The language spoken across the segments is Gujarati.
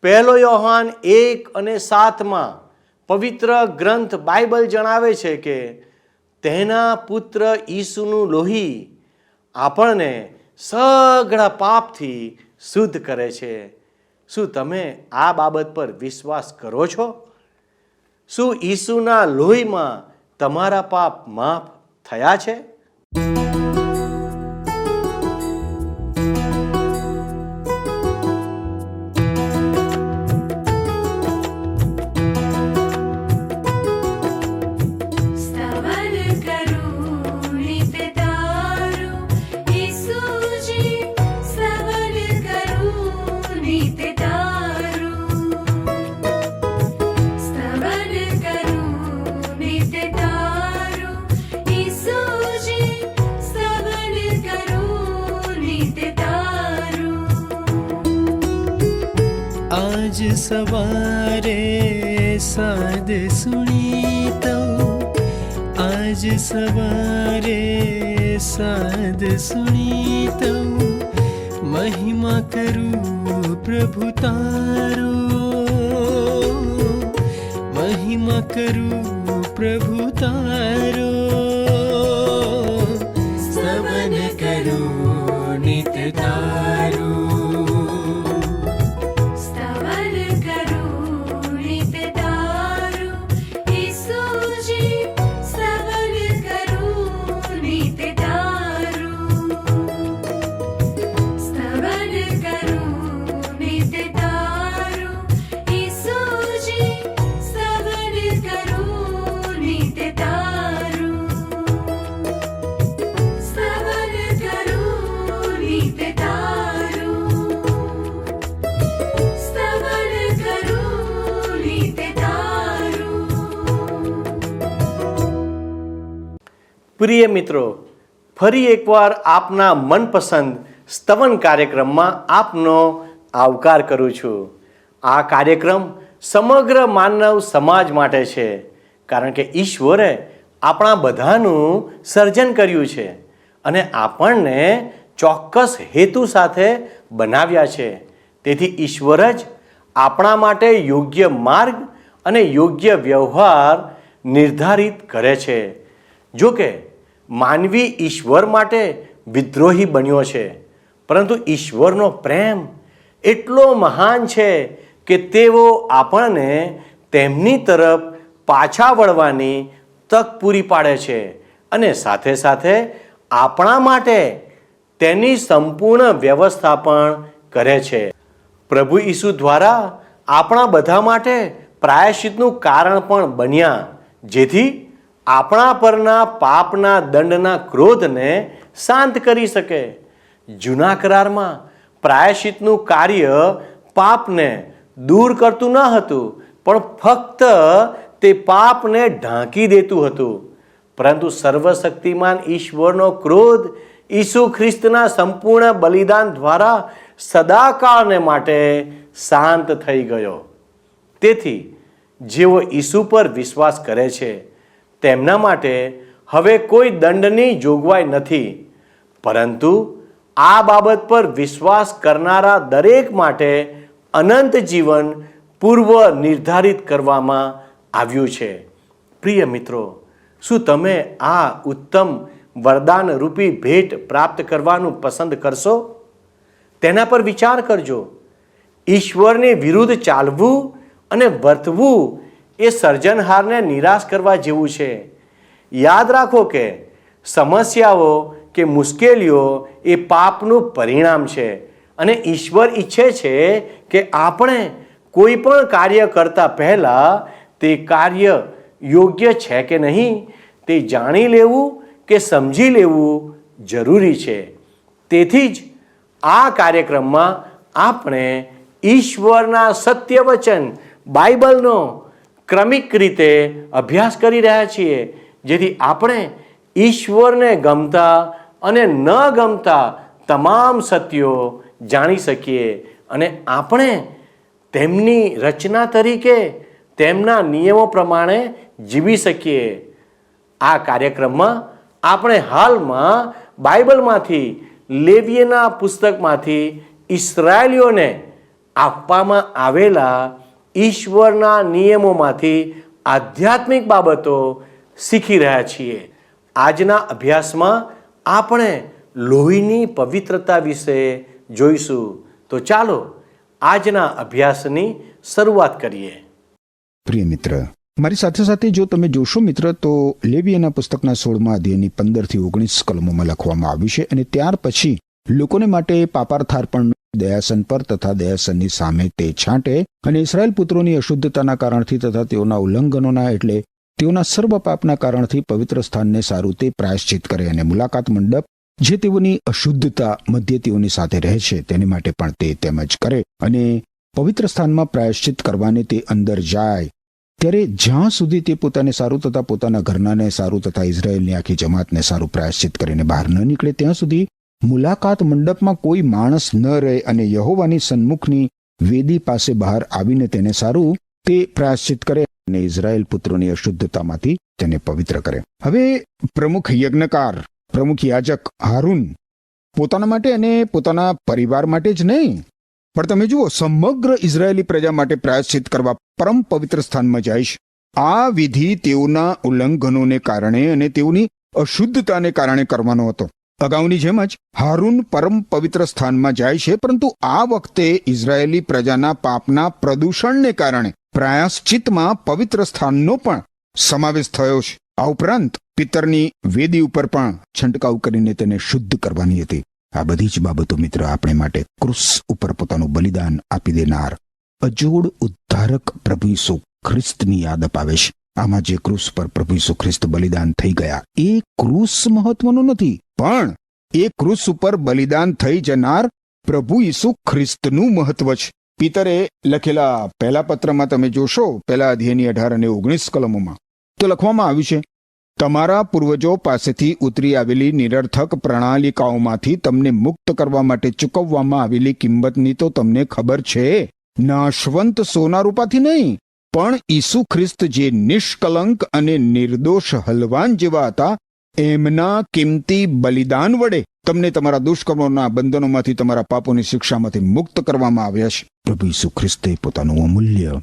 પહેલો યોહાન 1:7 પવિત્ર ગ્રંથ બાઇબલ જણાવે છે કે તેના પુત્ર ઈસુનું લોહી આપણને સઘળા પાપથી શુદ્ધ કરે છે. શું તમે આ બાબત પર વિશ્વાસ કરો છો? શું ઈસુના લોહીમાં તમારા પાપ માફ થયા છે? आज सवारे साद सुनी तो आज सवारे साद सुनी तो महिमा करूं प्रभु तारो, महिमा करूं प्रभु तारो, स्तवन करूं नित तारो. પ્રિય મિત્રો, ફરી એકવાર આપના મનપસંદ સ્તવન કાર્યક્રમમાં આપનો આવકાર કરું છું. આ કાર્યક્રમ સમગ્ર માનવ સમાજ માટે છે, કારણ કે ઈશ્વરે આપણા બધાનું સર્જન કર્યું છે અને આપણને ચોક્કસ હેતુ સાથે બનાવ્યા છે. તેથી ઈશ્વર જ આપણા માટે યોગ્ય માર્ગ અને યોગ્ય વ્યવહાર નિર્ધારિત કરે છે. જો કે માનવી ઈશ્વર માટે વિદ્રોહી બન્યો છે, પરંતુ ઈશ્વરનો પ્રેમ એટલો મહાન છે કે તેઓ આપણને તેમની તરફ પાછા વળવાની તક પૂરી પાડે છે અને સાથે સાથે આપણા માટે તેની સંપૂર્ણ વ્યવસ્થા પણ કરે છે. પ્રભુ ઈસુ દ્વારા આપણા બધા માટે પ્રાયશ્ચિતનું કારણ પણ બન્યા, જેથી આપણા પરના પાપના દંડના ક્રોધને શાંત કરી શકે. જૂના કરારમાં પ્રાયશ્ચિતનું કાર્ય પાપને દૂર કરતું ન હતું, પણ ફક્ત તે પાપને ઢાંકી દેતું હતું. પરંતુ સર્વશક્તિમાન ઈશ્વરનો ક્રોધ ઈસુ ખ્રિસ્તના સંપૂર્ણ બલિદાન દ્વારા સદાકાળને માટે શાંત થઈ ગયો. તેથી જેઓ ઈસુ પર વિશ્વાસ કરે છે તેમના માટે હવે કોઈ દંડની જોગવાઈ નથી, પરંતુ આ બાબત પર વિશ્વાસ કરનારા દરેક માટે અનંત જીવન પૂર્વ નિર્ધારિત કરવામાં આવ્યું છે. પ્રિય મિત્રો, શું તમે આ ઉત્તમ વરદાન રૂપી ભેટ પ્રાપ્ત કરવાનું પસંદ કરશો? તેના પર વિચાર કરજો. ઈશ્વરની વિરુદ્ધ ચાલવું અને વર્તવું એ સર્જનહારને નિરાશ કરવા જેવું છે. યાદ રાખો કે સમસ્યાઓ કે મુશ્કેલીઓ એ પાપનું પરિણામ છે અને ઈશ્વર ઈચ્છે છે કે આપણે કોઈ પણ કાર્ય કરતા પહેલા તે કાર્ય યોગ્ય છે કે નહીં તે જાણી લેવું કે સમજી લેવું જરૂરી છે. તેથી જ આ કાર્યક્રમમાં આપણે ઈશ્વરના સત્ય વચન બાઇબલનો ક્રમિક રીતે અભ્યાસ કરી રહ્યા છીએ, જેથી આપણે ઈશ્વરને ગમતા અને ન ગમતા તમામ સત્યો જાણી શકીએ અને આપણે તેમની રચના તરીકે તેમના નિયમો પ્રમાણે જીવી શકીએ. આ કાર્યક્રમમાં આપણે હાલમાં બાઇબલમાંથી લેવીયના પુસ્તકમાંથી ઇસ્રાયેલીઓને આપવામાં આવેલા ઈશ્વરના નિયમોમાંથી આધ્યાત્મિક બાબતો શીખી રહ્યા છીએ. આજના અભ્યાસમાં આપણે લોહીની પવિત્રતા વિશે જોઈશું. તો ચાલો આજના અભ્યાસની શરૂઆત કરીએ. પ્રિય મિત્ર, મારી સાથે સાથે જો તમે જોશો મિત્ર, તો લેવીયના પુસ્તકના 16મા અધ્યાયની 15 થી 19 કલમોમાં લખવામાં આવ્યું છે. અને ત્યાર પછી લોકોને માટે પાપાર્થાર્પણ દયાસન પર તથા દયાસનની સામે તે છાંટે અને ઇસ્રાયેલ પુત્રોની અશુદ્ધતાના કારણથી તથા તેઓના ઉલ્લંઘનોના એટલે તેઓના સર્વ પાપના કારણથી પવિત્ર સ્થાનને સારું તે પ્રાયશ્ચિત કરે અને મુલાકાત મંડપ જે તેઓની અશુદ્ધતા મધ્ય તેઓની સાથે રહે છે તેની માટે પણ તે તેમજ કરે. અને પવિત્ર સ્થાનમાં પ્રાયશ્ચિત કરવાને તે અંદર જાય ત્યારે જ્યાં સુધી તે પોતાને સારું તથા પોતાના ઘરનાને સારું તથા ઇઝરાયેલની આખી જમાતને સારું પ્રાયશ્ચિત કરીને બહાર ન નીકળે ત્યાં સુધી મુલાકાત મંડપમાં કોઈ માણસ ન રહે અને યહોવાની સન્મુખની વેદી પાસે બહાર આવીને તેને સારું તે પ્રાયશ્ચિત કરે અને ઇઝરાયેલ પુત્રોની અશુદ્ધતામાંથી તેને પવિત્ર કરે. હવે પ્રમુખ યજ્ઞકાર, પ્રમુખ યાજક હારૂન પોતાના માટે અને પોતાના પરિવાર માટે જ નહીં, પણ તમે જુઓ સમગ્ર ઇઝરાયેલી પ્રજા માટે પ્રાયશ્ચિત કરવા પરમ પવિત્ર સ્થાનમાં જાય છે. આ વિધિ તેઓના ઉલ્લંઘનોને કારણે અને તેઓની અશુદ્ધતાને કારણે કરવાનો હતો. અગાઉની જેમ જ હારૂન પરમ પવિત્ર સ્થાનમાં જાય છે, પરંતુ આ વખતે ઇઝરાયેલી પ્રજાના પાપના પ્રદૂષણને કારણે પ્રાયશ્ચિતમાં પવિત્ર સ્થાનનો પણ સમાવેશ થયો છે. આ ઉપરાંત પિતરની વેદી ઉપર પણ છંટકાવ કરીને તેને શુદ્ધ કરવાની હતી. આ બધી જ બાબતો મિત્ર આપણે માટે ક્રુસ ઉપર પોતાનું બલિદાન આપી દેનાર અજોડ ઉદ્ધારક પ્રભુ ઈસુ ખ્રિસ્તની યાદ અપાવે છે. આમાં જે ક્રુસ પર પ્રભુ ઈસુ ખ્રિસ્ત બલિદાન થઈ ગયા એ ક્રુસ મહત્વનું નથી, પણ એ ક્રુસ ઉપર બલિદાન થઈ જનાર પ્રભુ ઈસુ ખ્રિસ્તનું મહત્વ છે. પિતરે લખેલા પહેલા પત્રમાં તમે જોશો, પહેલા અધ્યાયની 18 અને 19 કલમોમાં તો લખવામાં આવ્યું છે, તમારા પૂર્વજો પાસેથી ઉતરી આવેલી નિરર્થક પ્રણાલિકાઓમાંથી તમને મુક્ત કરવા માટે ચૂકવવામાં આવેલી કિંમતની તો તમને ખબર છે. નાશવંત સોના રૂપાથી નહીં, પણ ઈસુ ખ્રિસ્ત જે નિષ્કલંક અને નિર્દોષ હલવાન જેવા હતા એમના કિંમતી બલિદાન વડે તમને તમારા દુષ્કર્મોના બંધનોમાંથી, તમારા પાપોની શિક્ષામાંથી મુક્ત કરવામાં આવ્યા છે. પ્રભુ ઈસુ ખ્રિસ્તે પોતાનું અમૂલ્ય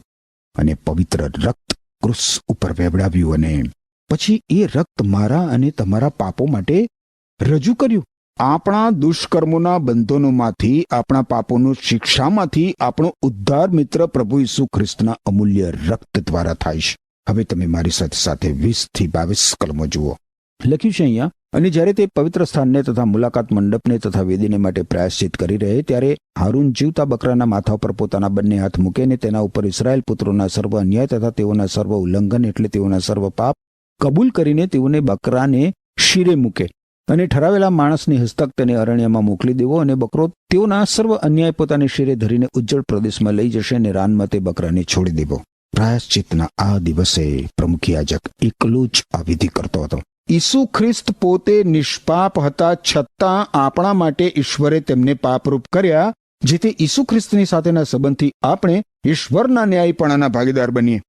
અને પવિત્ર રક્ત ક્રુસ ઉપર વહેવડાવ્યું અને પછી એ રક્ત મારા અને તમારા પાપો માટે રજૂ કર્યું. આપણા દુષ્કર્મોના બંધનોમાંથી, આપણા પાપોનું શિક્ષામાંથી આપણો ઉદ્ધાર મિત્ર પ્રભુ ઈસુ ખ્રિસ્તના અમૂલ્ય રક્ત દ્વારા થાય છે. હવે તમે મારી સાથે સાથે 20 થી 22 કલમો જુઓ. લખ્યું છે અહીંયા, અને જ્યારે તે પવિત્ર સ્થાનને તથા મુલાકાત મંડપને તથા વેદીને માટે પ્રાયશ્ચિત કરી રહે ત્યારે હારૂન જીવતા બકરાના માથા ઉપર પોતાના બંને હાથ મૂકે અને તેના ઉપર ઇસ્રાયેલ પુત્રોના સર્વ અન્યાય તથા તેઓના સર્વ ઉલ્લંઘન એટલે તેઓના સર્વ પાપ કબૂલ કરીને તેઓને બકરાને શિરે મૂકે અને ઠરાવેલા માણસની હસ્તક તેને અરણ્યમાં મોકલી દેવો અને બકરો તેઓના સર્વ અન્યાય પોતાની શિરે ધરીને ઉજ્જળ પ્રદેશમાં લઈ જશે અને રાનમાં તે બકરાને છોડી દેવો. પ્રાયશ્ચિતના આ દિવસે પ્રમુખ યાજક એકલો જ આ વિધિ કરતો હતો. ઈસુ ખ્રિસ્ત પોતે નિષ્પાપ હતા, છતાં આપણા માટે ઈશ્વરે તેમને પાપરૂપ કર્યા, જેથી ઈસુ ખ્રિસ્તની સાથેના સંબંધથી આપણે ઈશ્વરના ન્યાયપણાના ભાગીદાર બનીએ.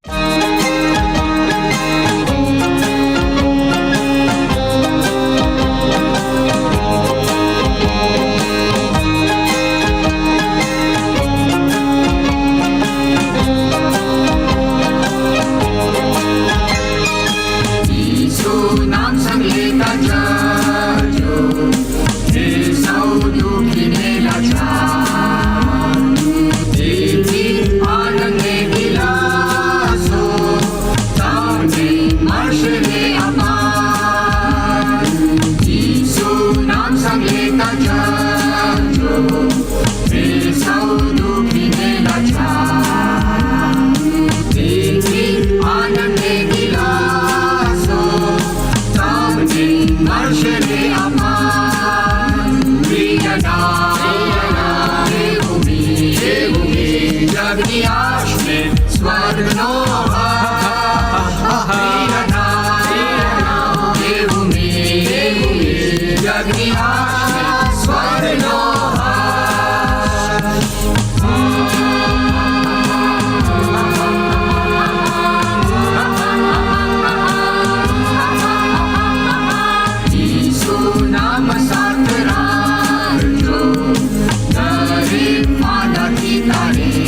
Name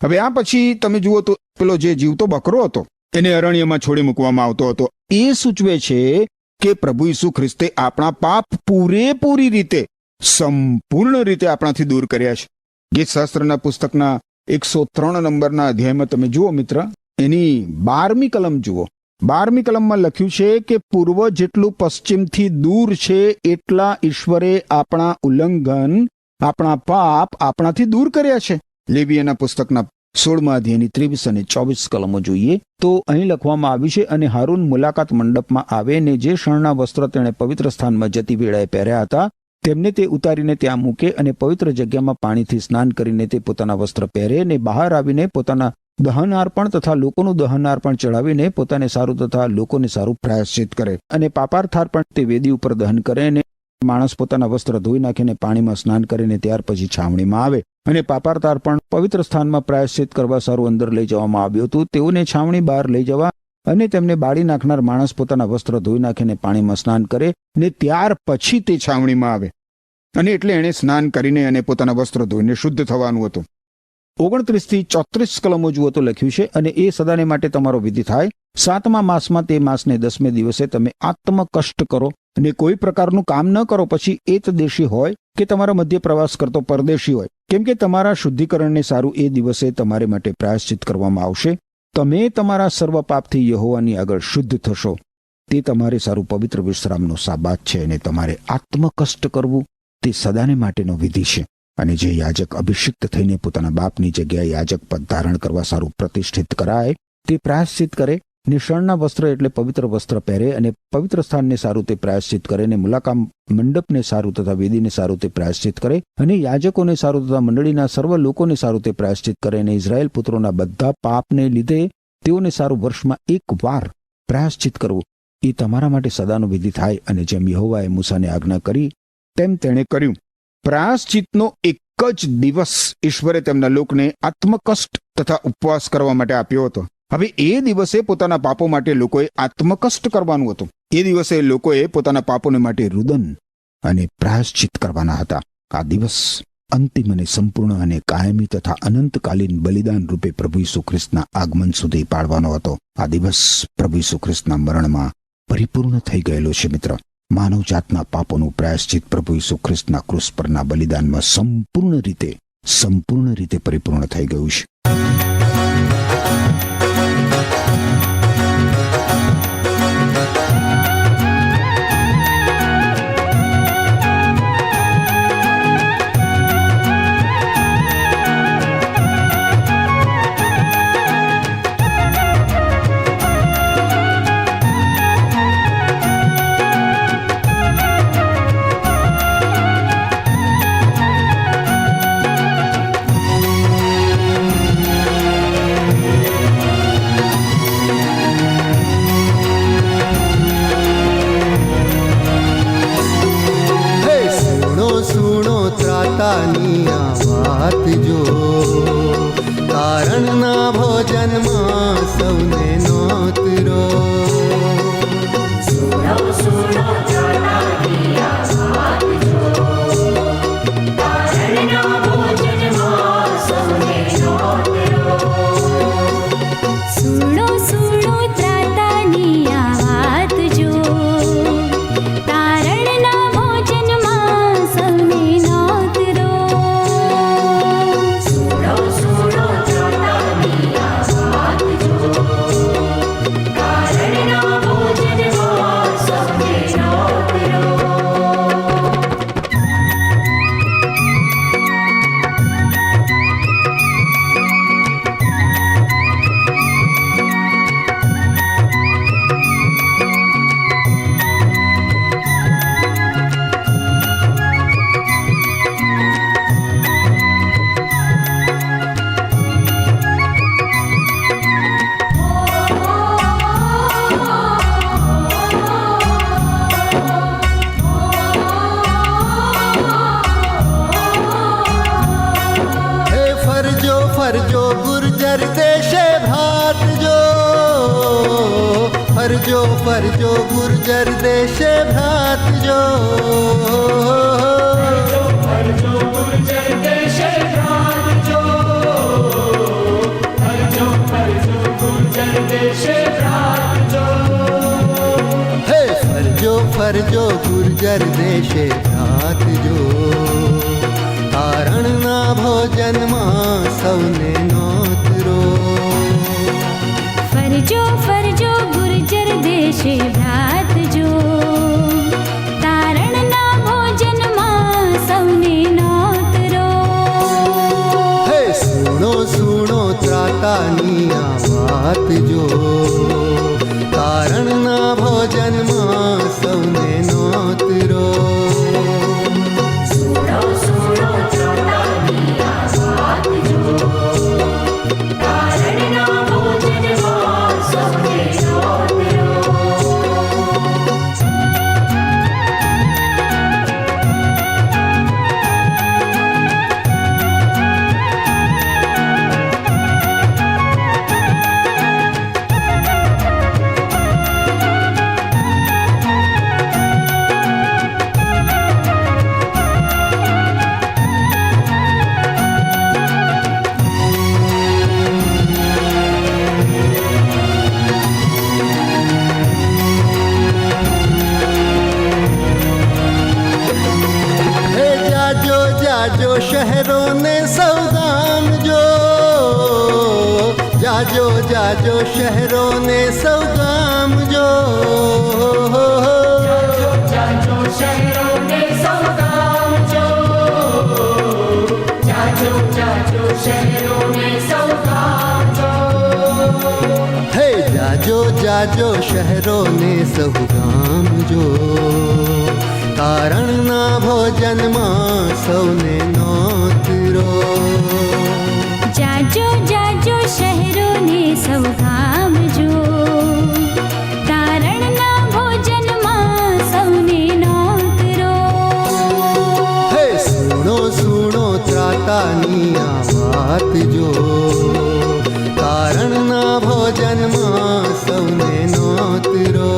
હવે આ પછી તમે જુઓ તો પેલો જે જીવતો બકરો હતો એને અરણ્યમાં છોડી મૂકવામાં આવતો હતો. એ સૂચવે છે કે પ્રભુ ઈસુ ખ્રિસ્તે આપણા પાપ પૂરેપૂરી રીતે સંપૂર્ણ રીતે આપણાથી દૂર કર્યા છે. ગીતશાસ્ત્રના પુસ્તકના 103 નંબરના અધ્યાયમાં તમે જુઓ મિત્ર, એની 12મી કલમ જુઓ. 12મી કલમમાં લખ્યું છે કે પૂર્વ જેટલું પશ્ચિમથી દૂર છે એટલા ઈશ્વરે આપણા ઉલ્લંઘન, આપણા પાપ આપણાથી દૂર કર્યા છે. લેવીયના પુસ્તકના 16મા અધ્યાયની 23 અને 24 કલમો જોઈએ તો અહીં લખવામાં આવ્યું છે, અને હારૂન મુલાકાત મંડપમાં આવે ને જે શણના વસ્ત્ર તેણે પવિત્ર સ્થાનમાં જતી વેળાએ પહેર્યા હતા તેમને તે ઉતારીને ત્યાં મૂકે, અને પવિત્ર જગ્યામાં પાણીથી સ્નાન કરીને તે પોતાના વસ્ત્ર પહેરે, ને બહાર આવીને પોતાના દહન અર્પણ તથા લોકોનું દહન અર્પણ ચડાવીને પોતાને સારું તથા લોકોને સારું પ્રાયશ્ચિત કરે, અને પાપાર્થાર્પણ તે વેદી ઉપર દહન કરે. અને માણસ પોતાના વસ્ત્ર ધોઈ નાખીને પાણીમાં સ્નાન કરીને ત્યાર પછી છાવણીમાં આવે, અને પાપાર્થાર્પણ પવિત્ર સ્થાનમાં પ્રાયશ્ચિત કરવા સારું અંદર લઈ જવામાં આવ્યું હતું. તેઓને છાવણી બહાર લઈ જવા અને તેમને બાળી નાખનાર માણસ પોતાના વસ્ત્ર ધોઈ નાખીને પાણીમાં સ્નાન કરે, ને ત્યાર પછી તે છાવણીમાં આવે. અને એટલે એણે સ્નાન કરીને અને પોતાના વસ્ત્ર ધોઈને શુદ્ધ થવાનું હતું. 29 થી 34 કલમો જુઓ તો લખ્યું છે, અને એ સદાને માટે તમારો વિધિ થાય. 7મા માસમાં તે માસને 10મે દિવસે તમે આત્મકષ્ટ કરો અને કોઈ પ્રકારનું કામ ન કરો, પછી એત દેશી હોય કે તમારા મધ્ય પ્રવાસ કરતો પરદેશી હોય, કેમ કે તમારા શુદ્ધિકરણને સારું એ દિવસે તમારે માટે પ્રાયશ્ચિત કરવામાં આવશે. તમે તમારા સર્વ પાપથી યહોવાની આગળ શુદ્ધ થશો. તે તમારે સારું પવિત્ર વિશ્રામનો સાબાત છે, અને તમારે આત્મકષ્ટ કરવું તે સદાને માટેનો વિધિ છે. અને જે યાજક અભિષિક્ત થઈને પોતાના બાપની જગ્યાએ યાજક પદ ધારણ કરવા સારું પ્રતિષ્ઠિત કરાય તે પ્રાયશ્ચિત કરે, ને શણના વસ્ત્ર એટલે પવિત્ર વસ્ત્ર પહેરે, અને પવિત્ર સ્થાનને સારું તે પ્રાયશ્ચિત કરે, ને મુલાકાત મંડપને સારું તથા વેદીને સારું તે પ્રાયશ્ચિત કરે, અને યાજકોને સારું તથા મંડળીના સર્વ લોકોને સારું તે પ્રાયશ્ચિત કરે. અને ઇઝરાયેલ પુત્રોના બધા પાપને લીધે તેઓને સારું વર્ષમાં એક વાર પ્રાયશ્ચિત કરવું એ તમારા માટે સદાનો વિધિ થાય. અને જેમ યહોવાએ મૂસાને આજ્ઞા કરી તેમ તેણે કર્યું. પ્રાયશ્ચિતનો એક જ દિવસ ઈશ્વરે તેમના લોકને આત્મકષ્ટ તથા ઉપવાસ કરવા માટે આપ્યો હતો. હવે એ દિવસે પોતાના પાપો માટે લોકોએ આત્મકષ્ટ કરવાનું હતું. એ દિવસે લોકોએ પોતાના પાપોને માટે રુદન અને પ્રાયશ્ચિત કરવાના હતા. આ દિવસ અંતિમ અને સંપૂર્ણ અને કાયમી તથા અનંતકાલીન બલિદાન રૂપે પ્રભુ ઈસુ ખ્રિસ્તના આગમન સુધી પાડવાનો હતો. આ દિવસ પ્રભુ ઈસુ ખ્રિસ્તના મરણમાં પરિપૂર્ણ થઈ ગયેલો છે. મિત્ર, માનવ જાતના પાપોનું પ્રાયશ્ચિત પ્રભુ ઈસુ ખ્રિસ્તના ક્રુસ પરના બલિદાનમાં સંપૂર્ણ રીતે પરિપૂર્ણ થઈ ગયું છે. ત્રાતાની આ વાત જો, તારણના ભોજનમાં સૌને નોતરો. ફરજો ગુર્જર દેશે ભાત જો, ફરજો ફરજો ગુર્જર દેશે ભાત જો. ફરજો ગુર્જર દેશે ભાત જો, જાજો ગુર્જર દેશે ભ્રાત જો, તારણના ભોજનમાં સૌને નોતરો. ફરજો ફરજો ગુર્જર દેશે ભ્રાત જો, તારણના ભોજનમાં સૌને નોતરો. હે સુણો સુણો ત્રાતાની આ વાત જો, તારણના ભોજનમાં સૌને નોતરો. જાજો શહેરોને સૌગામ જો, જાજો જાજો શહેરોને સૌગામ જો. જાજો શહેરોને સૌગામ જો, જાજો જાજો શહેરોને સૌગામ જો. હે જાજો જાજો શહેરોને સૌગામ જો, તારણના ભોજનમાં સૌને નોતરો. જાજો જાજો શહેરોને સૌગામ જો, તારણના ભોજનમાં સૌને નોતરો. હે સુણો સુણો ત્રાતાની આ વાત જો, તારણના ભોજનમાં સૌને નોતરો.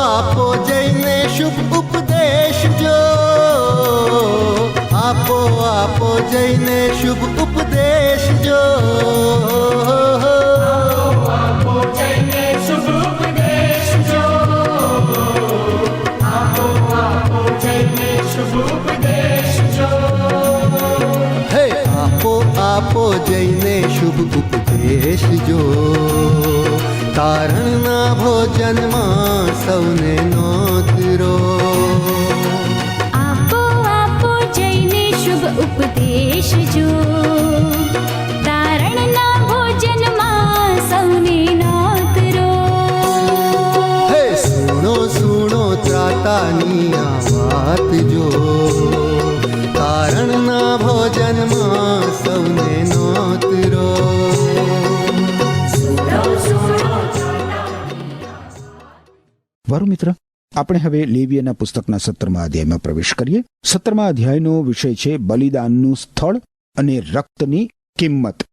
આપો જઈને શુભ ઉપદેશ જો. આપો જઈને શુભ ઉપદેશ જો, આપો જઈને શુભ ઉપદેશ જો. હે આપો જઈને શુભ ઉપદેશ જો, તારણના ભોજનમાં સૌને નોતરો. ઉપદેશ જો, તારણના ભોજનમાં સૌને નોતરો. હે સુણો સુણો ત્રાતાની આ વાત જો, તારણના ભોજનમાં સૌને નોતરો. વારું મિત્ર, આપણે હવે લેવીયના પુસ્તકના 17મા અધ્યાયમાં પ્રવેશ કરીએ. 17મા અધ્યાયનો વિષય છે બલિદાનનું સ્થળ અને રક્તની કિંમત.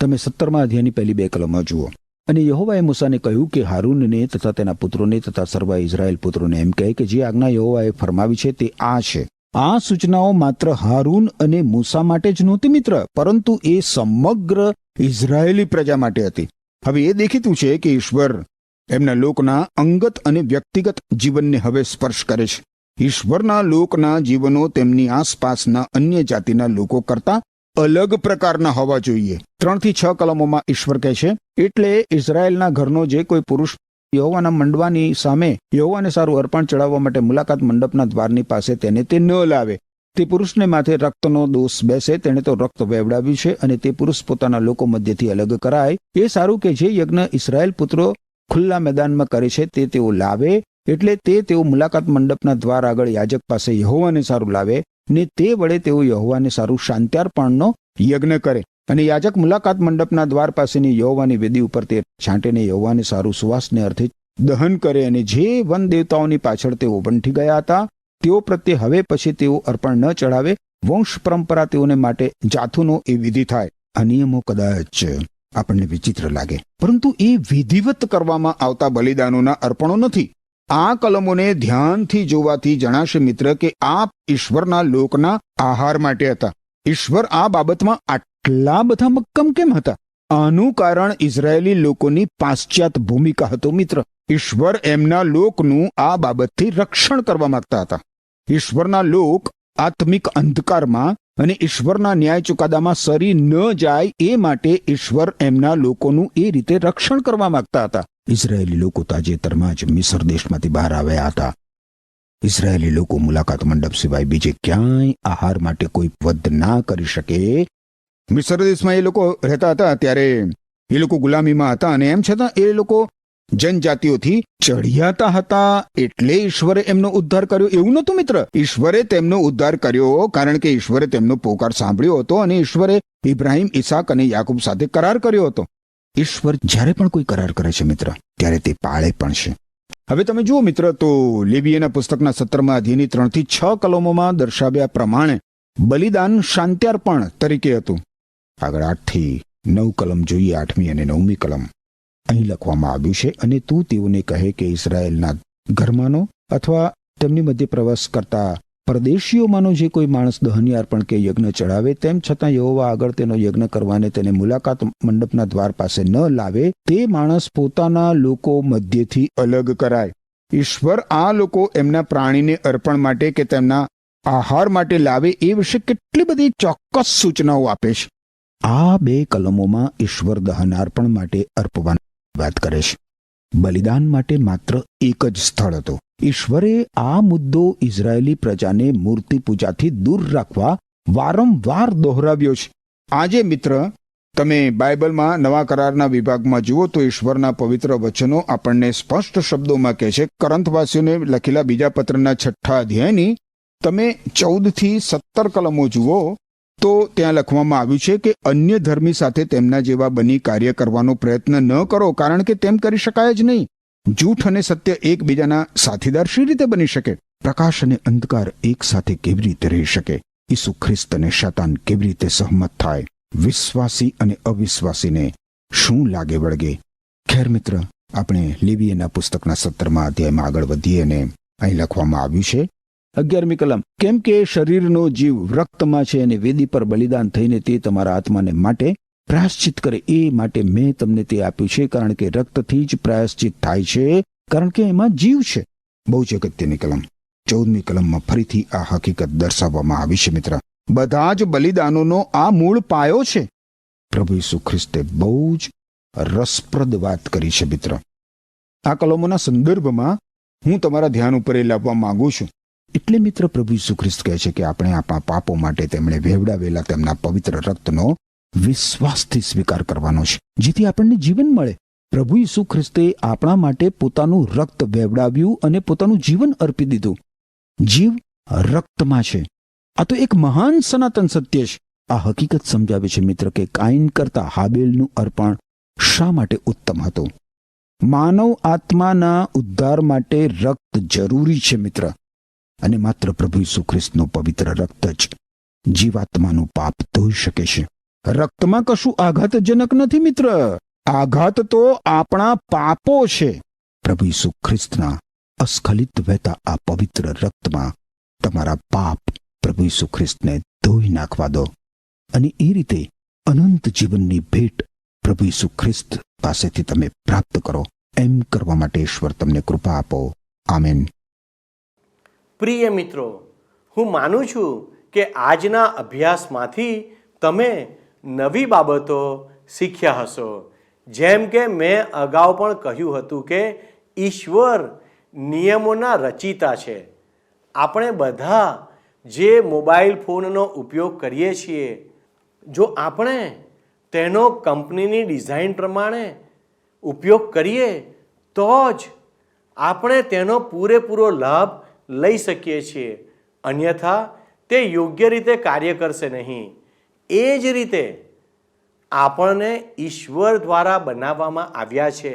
તમે 17મા અધ્યાયની પહેલી 2 કલમો જુઓ. અને યહોવાએ મૂસાને કહ્યું કે હારૂનને તથા તેના પુત્રોને તથા સર્વ ઇઝરાયેલ પુત્રોને એમ કહે કે જે આજ્ઞા યહોવાએ ફરમાવી છે તે આ છે. આ સૂચનાઓ માત્ર હારૂન અને મૂસા માટે જ નહોતી મિત્ર, પરંતુ એ સમગ્ર ઇઝરાયેલી પ્રજા માટે હતી. હવે એ દેખીતું છે કે ઈશ્વર એમના લોકના અંગત અને વ્યક્તિગત જીવનને હવે સ્પર્શ કરે છે. ઈશ્વરના લોકના જીવનો તેમની આસપાસના અન્ય જાતિના લોકો કરતા અલગ પ્રકારના હોવા જોઈએ. 3 થી 6 કલમોમાં ઈશ્વર કહે છે, એટલે ઇઝરાયેલના ઘરનો જે કોઈ પુરુષ યહોવાના મંડવાની સામે યહોવાને સારું અર્પણ ચડાવવા માટે મુલાકાત મંડપના દ્વારની પાસે તેને તે ન લાવે. તે પુરુષને માથે રક્તનો દોષ બેસે, તેણે તો રક્ત વેવડાવ્યું છે, અને તે પુરુષ પોતાના લોકો મધ્યથી અલગ કરાય. એ સારું કે જે યજ્ઞ ઇસ્રાયેલ પુત્રો ખુલ્લા મેદાનમાં કરે છે તે તેઓ લાવે, એટલે તેઓ મુલાકાત મંડપના દ્વાર આગળ યાજક પાસે યહોવાને સારું લાવે ને તે વડે તેઓ યહોવાને સારું શાંત્યાર્પણનો યજ્ઞ કરે. અને યાજક મુલાકાત મંડપના દ્વાર પાસેની યહોવાની વેદી ઉપર તે છાંટીને યહોવાને સારું સુવાસને અર્થે દહન કરે. અને જે વન દેવતાઓની પાછળ તેઓ વંઠી ગયા હતા તેઓ પ્રત્યે હવે પછી તેઓ અર્પણ ન ચડાવે. વંશ પરંપરા તેઓને માટે જાથુનો એ વિધિ થાય. આ નિયમો કદાચ આપણને વિચિત્ર લાગે, પરંતુ એ વિધિવત કરવામાં આવતા બલિદાનોના અર્પણો નથી. આ કલમોને ધ્યાનથી જોવાથી જણાશે મિત્ર કે આ ઈશ્વરના લોકના આહાર માટે હતા. ઈશ્વર આ બાબતમાં આટલા બધા મક્કમ કેમ હતા? આનું કારણ ઇઝરાયેલી લોકોની પાશ્ચાત ભૂમિકા હતો મિત્ર. ઈશ્વર એમના લોકનું આ બાબતથી રક્ષણ કરવા માંગતા હતા. ઈશ્વરના લોક આત્મિક અંધકારમાં અને ઈશ્વરના ન્યાય ચુકાદામાં સરી ન જાય એ માટે ઈશ્વર એમના લોકોનું એ રીતે રક્ષણ કરવા માંગતા હતા. ઇઝરાયેલી લોકો તાજેતરમાં જ મિસર દેશમાંથી બહાર આવ્યા હતા. ઇઝરાયેલી લોકો મુલાકાત મંડપ સિવાય બીજે ક્યાંય આહાર માટે કોઈ વધ ના કરી શકે. મિસર દેશમાં એ લોકો રહેતા હતા ત્યારે એ લોકો ગુલામીમાં હતા અને એમ છતાં એ લોકો જનજાતિઓથી ચઢિયાતા હતા. એટલે ઈશ્વરે એમનો ઉદ્ધાર કર્યો એવું નહોતું મિત્ર. ઈશ્વરે તેમનો ઉદ્ધાર કર્યો કારણ કે ઈશ્વરે તેમનો પોકાર સાંભળ્યો હતો અને ઈશ્વરે ઇબ્રાહિમ, ઈસાક અને યાકૂબ સાથે કરાર કર્યો હતો. ઈશ્વર જ્યારે પણ કોઈ કરાર કરે છે મિત્ર ત્યારે તે પાળે પણ છે. હવે તમે જુઓ મિત્ર તો લેવીયના પુસ્તકના 17મા અધ્યાયની 3 થી 6 કલમોમાં દર્શાવ્યા પ્રમાણે બલિદાન શાંત્યાર્પણ તરીકે હતું. આગળ 8 થી 9 કલમ જોઈએ, 8મી અને 9મી કલમ. અહીં લખવામાં આવ્યું છે, અને તું તેઓને કહે કે ઇઝરાયેલના ઘરમાંનો અથવા તેમની મધ્ય પ્રવાસ કરતા પરદેશીઓમાંનો જે કોઈ માણસ દહનીય અર્પણ કે યજ્ઞ ચડાવે, તેમ છતાં યહોવા આગળ તેનો યજ્ઞ કરવાને તેને મુલાકાત મંડપના દ્વાર પાસે ન લાવે, તે માણસ પોતાના લોકો મધ્યથી અલગ કરાય. ઈશ્વર આ લોકો એમના પ્રાણીને અર્પણ માટે કે તેમના આહાર માટે લાવે એ વિશે કેટલી બધી ચોક્કસ સૂચનાઓ આપે છે. આ 2 કલમોમાં ઈશ્વર દહનાર્પણ માટે અર્પવાની વાત કરે છે. બલિદાન માટે માત્ર એક જ સ્થળ હતો. ઈશ્વરે આ મુદ્દો ઇઝરાયેલી પ્રજાને મૂર્તિ પૂજાથી દૂર રાખવા વારંવાર દોહરાવ્યો છે. આજે મિત્ર તમે બાઇબલમાં નવા કરારના વિભાગમાં જુઓ તો ઈશ્વરના પવિત્ર વચનો આપણને સ્પષ્ટ શબ્દોમાં કહે છે. કરંથવાસીઓને લખેલા બીજા પત્રના 6 અધ્યાયની તમે 14 થી 17 કલમો જુઓ તો ત્યાં લખવામાં આવ્યું છે કે અન્ય ધર્મી સાથે તેમના જેવા બની કાર્ય કરવાનો પ્રયત્ન ન કરો, કારણ કે તેમ કરી શકાય જ નહીં. જૂઠ અને સત્ય એકબીજાના સાથીદાર શી રીતે બની શકે? પ્રકાશ અને અંધકાર એક સાથે કેવી રીતે રહી શકે? ઈસુ ખ્રિસ્ત અને શૈતાન કેવી રીતે સહમત થાય? વિશ્વાસી અને અવિશ્વાસીને શું લાગે વળગે? ખેર મિત્ર, આપણે લેવીયના પુસ્તકના 17મા અધ્યાયમાં આગળ વધીએ અને અહીં લખવામાં આવ્યું છે 11મી કલમ, કેમ કે શરીરનો જીવ રક્તમાં છે અને વેદી પર બલિદાન થઈને તે તમારા આત્માને માટે પ્રાયશ્ચિત કરે એ માટે મેં તમને તે આપ્યું છે, કારણ કે રક્તથી જ પ્રાયશ્ચિત થાય છે, કારણ કે એમાં જીવ છે. બહુ જ અગત્યની કલમ. 14મી કલમમાં ફરીથી આ હકીકત દર્શાવવામાં આવી છે મિત્ર. બધા જ બલિદાનોનો આ મૂળ પાયો છે. પ્રભુ ઈસુ ખ્રિસ્તે બહુ જ રસપ્રદ વાત કરી છે મિત્ર. આ કલમોના સંદર્ભમાં હું તમારા ધ્યાન ઉપર એ લાવવા માંગુ છું. એટલે મિત્ર પ્રભુ ઈસુ ખ્રિસ્ત કહે છે કે આપણે આપણા પાપો માટે તેમણે વહેવડાવેલા તેમના પવિત્ર રક્તનો વિશ્વાસથી સ્વીકાર કરવાનો છે, જેથી આપણને જીવન મળે. પ્રભુ ઈસુ ખ્રિસ્તે આપણા માટે પોતાનું રક્ત વહેવડાવ્યું અને પોતાનું જીવન અર્પી દીધું. જીવ રક્તમાં છે. આ તો એક મહાન સનાતન સત્ય છે. આ હકીકત સમજાવે છે મિત્ર કે કાઈન કરતા હાબેલનું અર્પણ શા માટે ઉત્તમ હતું. માનવ આત્માના ઉદ્ધાર માટે રક્ત જરૂરી છે મિત્ર, અને માત્ર પ્રભુ ઈસુ ખ્રિસ્તનું પવિત્ર રક્ત જ જીવાત્માનું પાપ ધોઈ શકે છે. રક્તમાં કશું આઘાતજનક નથી મિત્ર. આઘાત તો આપણા પાપો છે. પ્રભુ ઈસુ ખ્રિસ્તના અસ્ખલિત વહેતા આ પવિત્ર રક્તમાં તમારા પાપ પ્રભુ ઈસુ ખ્રિસ્તને ધોઈ નાખવા દો, અને એ રીતે અનંત જીવનની ભેટ પ્રભુ ઈસુ ખ્રિસ્ત પાસેથી તમે પ્રાપ્ત કરો. એમ કરવા માટે ઈશ્વર તમને કૃપા આપો. આમેન. પ્રિય મિત્રો, હું માનું છું કે આજના અભ્યાસમાંથી તમે નવી બાબતો શીખ્યા હશો. જેમ કે મેં અગાઉ પણ કહ્યું હતું કે ઈશ્વર નિયમોના રચિતા છે. આપણે બધા જે મોબાઈલ ફોનનો ઉપયોગ કરીએ છીએ, જો આપણે તેનો કંપનીની ડિઝાઇન પ્રમાણે ઉપયોગ કરીએ તો જ આપણે તેનો પૂરેપૂરો લાભ લઈ શકીએ છીએ, અન્યથા તે યોગ્ય રીતે કાર્ય કરશે નહીં. એ જ રીતે આપણને ઈશ્વર દ્વારા બનાવવામાં આવ્યા છે.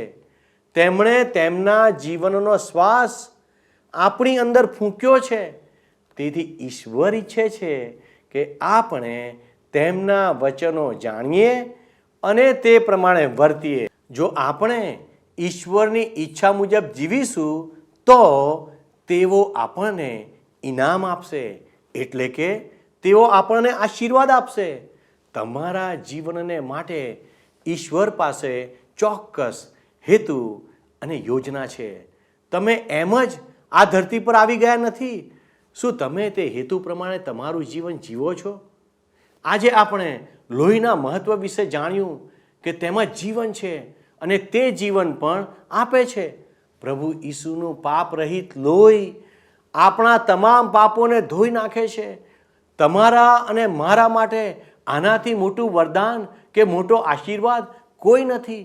તેમણે તેમના જીવનનો શ્વાસ આપણી અંદર ફૂંક્યો છે. તેથી ઈશ્વર ઈચ્છે છે કે આપણે તેમના વચનો જાણીએ અને તે પ્રમાણે વર્તીએ. જો આપણે ઈશ્વરની ઈચ્છા મુજબ જીવીશું તો તેઓ આપણને ઇનામ આપશે, એટલે કે તેઓ આપણને આશીર્વાદ આપશે. તમારા જીવનને માટે ઈશ્વર પાસે ચોક્કસ હેતુ અને યોજના છે. તમે એમ જ આ ધરતી પર આવી ગયા નથી. શું તમે તે હેતુ પ્રમાણે તમારું જીવન જીવો છો? આજે આપણે લોહીના મહત્વ વિશે જાણ્યું કે તેમાં જીવન છે અને તે જીવન પણ આપે છે. પ્રભુ ઈસુનું પાપ રહિત લોહી આપણા તમામ પાપોને ધોઈ નાખે છે. તમારા અને મારા માટે આનાથી મોટું વરદાન કે મોટો આશીર્વાદ કોઈ નથી.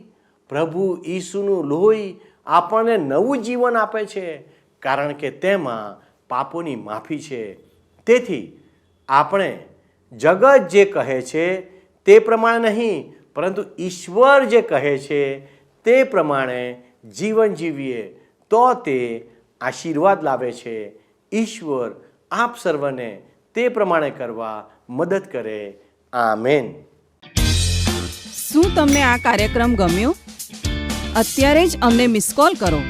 પ્રભુ ઈસુનું લોહી આપણને નવું જીવન આપે છે, કારણ કે તેમાં પાપોની માફી છે. તેથી આપણે જગત જે કહે છે તે પ્રમાણે નહીં, પરંતુ ઈશ્વર જે કહે છે તે પ્રમાણે જીવન જીવીએ તો તે આશીર્વાદ લાવે છે. ઈશ્વર આપ સર્વને તે પ્રમાણે કરવા મદદ કરે. આમેન. શું તમને આ કાર્યક્રમ ગમ્યો? અત્યારે જ અમને મિસ કોલ કરો.